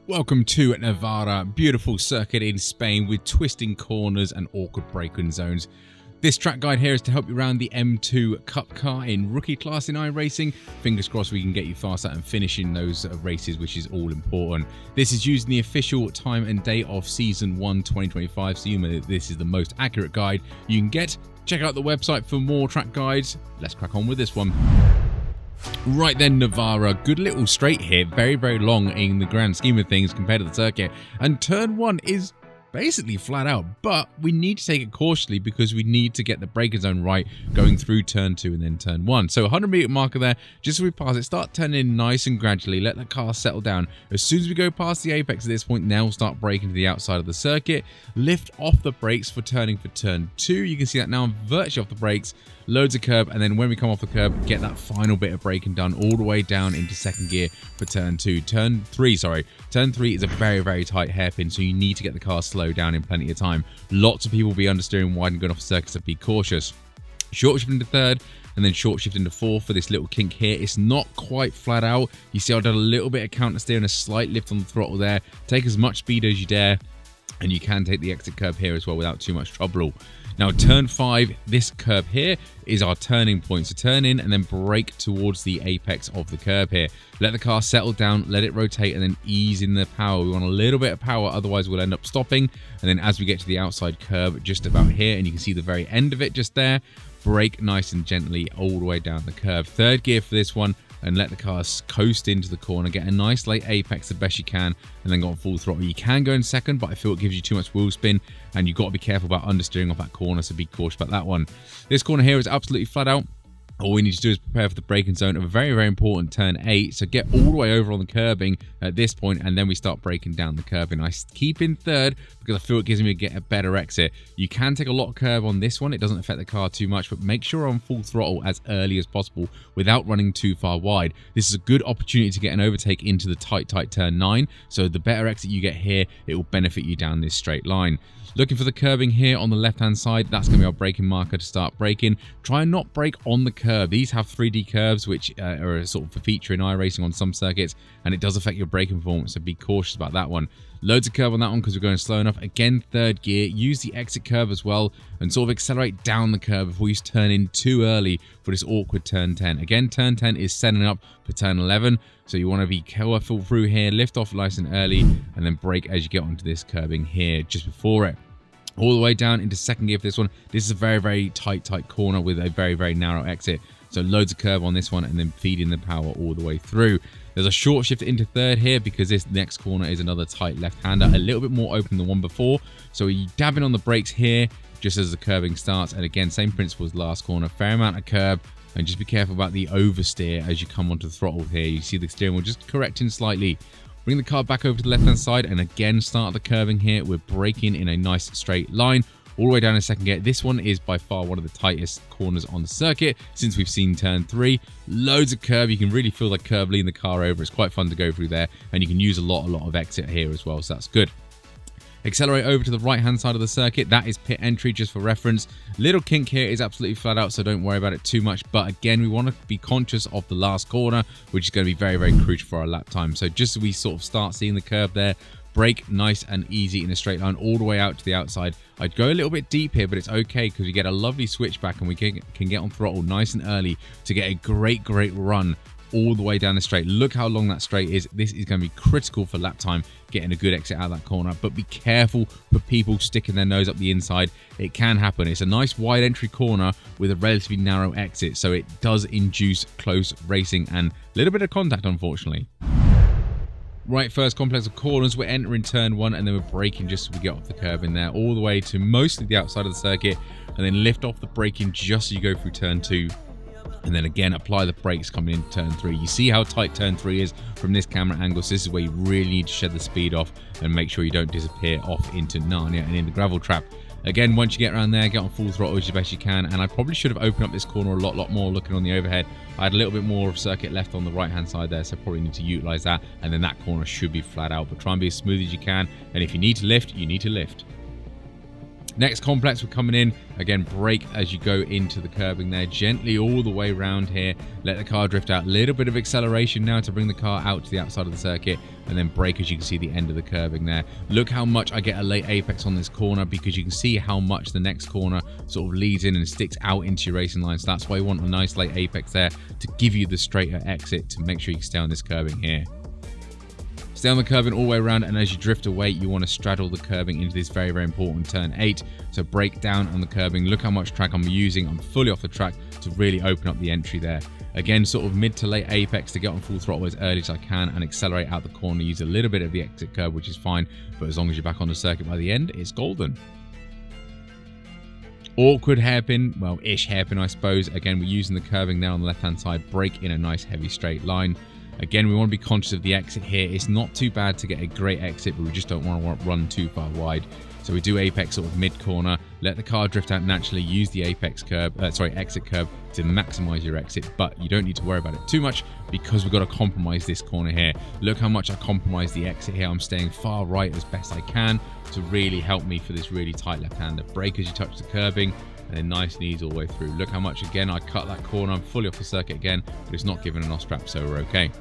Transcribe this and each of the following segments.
Welcome to Navarra, beautiful circuit in Spain with twisting corners and awkward braking zones. This track guide here is to help you around the M2 CUP car in rookie class in iRacing. Fingers crossed we can get you faster and finishing those races, which is all important. This is using the official time and date of Season 1 2025, so you know this is the most accurate guide you can get. Check out the website for more track guides. Let's crack on with this one. Right then, Navarra, good little straight here, very long in the grand scheme of things compared to the circuit, and turn one is basically flat out, but we need to take it cautiously because we need to get the braking zone right going through turn 2 and then turn 1. So 100-meter marker there, just as we pass it, start turning nice and gradually, let the car settle down. As soon as we go past the apex at this point, now we'll start braking to the outside of the circuit, lift off the brakes for turning for turn 2. You can see that now I'm virtually off the brakes, loads of curb, and then when we come off the curb, get that final bit of braking done all the way down into second gear for turn 3 is a very tight hairpin, so you need to get the car slowed down in plenty of time. Lots of people will be understeering wide and going off the circuit, so be cautious. Short shift into third and then short shift into fourth for this little kink here. It's not quite flat out. You see I've done a little bit of counter steer and a slight lift on the throttle there. Take as much speed as you dare, and you can take the exit curb here as well without too much trouble. Now turn 5, this curb here is our turning point. So turn in and then brake towards the apex of the curb here. Let the car settle down, let it rotate, and then ease in the power. We want a little bit of power, otherwise we'll end up stopping. And then as we get to the outside curb just about here, and you can see the very end of it just there, brake nice and gently all the way down the curve. Third gear for this one, and let the car coast into the corner, get a nice late apex the best you can, and then go on full throttle. You can go in second, but I feel it gives you too much wheel spin, and you've got to be careful about understeering off that corner, so be cautious about that one. This corner here is absolutely flat out. All we need to do is prepare for the braking zone of a very important turn 8. So get all the way over on the curbing at this point, and then we start braking down the curbing. I keep in third because I feel it gives me a better exit. You can take a lot of curb on this one. It doesn't affect the car too much, but make sure on full throttle as early as possible without running too far wide. This is a good opportunity to get an overtake into the tight turn 9. So the better exit you get here, it will benefit you down this straight line. Looking for the curbing here on the left-hand side. That's going to be our braking marker to start braking. Try and not brake on the curb. These have 3D curves, which are a sort of a feature in iRacing on some circuits, and it does affect your braking performance, so be cautious about that one. Loads of curb on that one because we're going slow enough. Again, third gear. Use the exit curve as well and sort of accelerate down the curve before you turn in too early for this awkward turn 10. Again, turn 10 is setting up for turn 11, so you want to be careful through here. Lift off nice and early, and then brake as you get onto this curbing here just before it. All the way down into second gear for this one. This is a very tight corner with a very narrow exit. So loads of curve on this one, and then feeding the power all the way through. There's a short shift into third here because this next corner is another tight left-hander, a little bit more open than the one before. So you're dabbing on the brakes here just as the curbing starts. And again, same principle as last corner. Fair amount of curb, and just be careful about the oversteer as you come onto the throttle here. You see the steering wheel just correcting slightly. Bring the car back over to the left-hand side, and again start the curving here. We're braking in a nice straight line all the way down in second gear. This one is by far one of the tightest corners on the circuit since we've seen turn 3. Loads of curb. You can really feel the curb lean the car over. It's quite fun to go through there, and you can use a lot of exit here as well, so that's good. Accelerate over to the right-hand side of the circuit. That is pit entry, just for reference. Little kink here is absolutely flat out, so don't worry about it too much. But again, we want to be conscious of the last corner, which is going to be very crucial for our lap time. So just as we sort of start seeing the curve there, brake nice and easy in a straight line all the way out to the outside. I'd go a little bit deep here, but it's okay because we get a lovely switchback, and we can get on throttle nice and early to get a great run all the way down the straight. Look how long that straight is. This is going to be critical for lap time, getting a good exit out of that corner. But be careful for people sticking their nose up the inside. It can happen. It's a nice wide entry corner with a relatively narrow exit, so it does induce close racing and a little bit of contact, unfortunately. Right, first complex of corners, we're entering turn 1, and then we're braking just as we get off the curve in there, all the way to mostly the outside of the circuit, and then lift off the braking just as you go through turn 2. And then again, apply the brakes coming into turn 3. You see how tight turn 3 is from this camera angle, so this is where you really need to shed the speed off and make sure you don't disappear off into Narnia and in the gravel trap. Again, once you get around there, get on full throttle as best you can. And I probably should have opened up this corner a lot more looking on the overhead. I had a little bit more of circuit left on the right-hand side there, so probably need to utilize that. And then that corner should be flat out, but try and be as smooth as you can. And if you need to lift, you need to lift. Next complex, we're coming in. Again, brake as you go into the curbing there. Gently all the way around here. Let the car drift out. Little bit of acceleration now to bring the car out to the outside of the circuit. And then brake as you can see the end of the curbing there. Look how much I get a late apex on this corner, because you can see how much the next corner sort of leads in and sticks out into your racing line. So that's why you want a nice late apex there to give you the straighter exit to make sure you can stay on this curbing here. Stay on the curbing all the way around, and as you drift away, you want to straddle the curbing into this very, very important turn 8. So brake down on the curbing. Look how much track I'm using. I'm fully off the track to really open up the entry there. Again, sort of mid to late apex to get on full throttle as early as I can and accelerate out the corner. Use a little bit of the exit curve, which is fine, but as long as you're back on the circuit by the end, it's golden. Awkward hairpin, well, ish hairpin, I suppose. Again, we're using the curbing now on the left-hand side. Brake in a nice heavy straight line. Again, we want to be conscious of the exit here. It's not too bad to get a great exit, but we just don't want to run too far wide. So we do apex sort of mid-corner, let the car drift out naturally, use the exit curve to maximize your exit, but you don't need to worry about it too much because we've got to compromise this corner here. Look how much I compromise the exit here. I'm staying far right as best I can to really help me for this really tight left-hander. Brake as you touch the curbing, and then nice and easy all the way through. Look how much, again, I cut that corner. I'm fully off the circuit again, but it's not giving an off strap, so we're okay.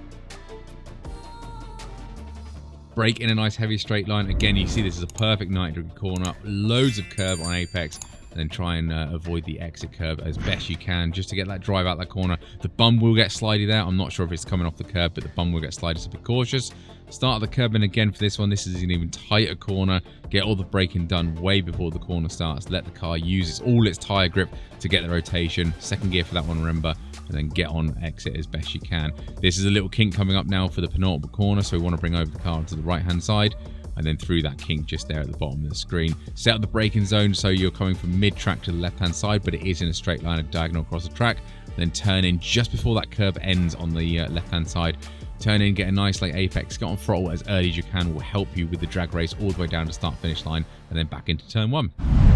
Brake in a nice heavy straight line. Again, you see this is a perfect 90-degree corner. Loads of curve on apex, and then try and avoid the exit curve as best you can just to get that drive out that corner. The bum will get slidey there. I'm not sure if it's coming off the curb, but the bum will get slidey, so be cautious. Start the curbing again for this one. This is an even tighter corner. Get all the braking done way before the corner starts. Let the car use all its tyre grip to get the rotation. Second gear for that one, remember, and then get on exit as best you can. This is a little kink coming up now for the penultimate corner, so we want to bring over the car to the right-hand side, and then through that kink just there at the bottom of the screen. Set up the braking zone so you're coming from mid-track to the left-hand side, but it is in a straight line, a diagonal across the track. Then turn in just before that curve ends on the left-hand side. Turn in, get a nice late apex, get on throttle as early as you can. Will help you with the drag race all the way down to start-finish line, and then back into turn 1.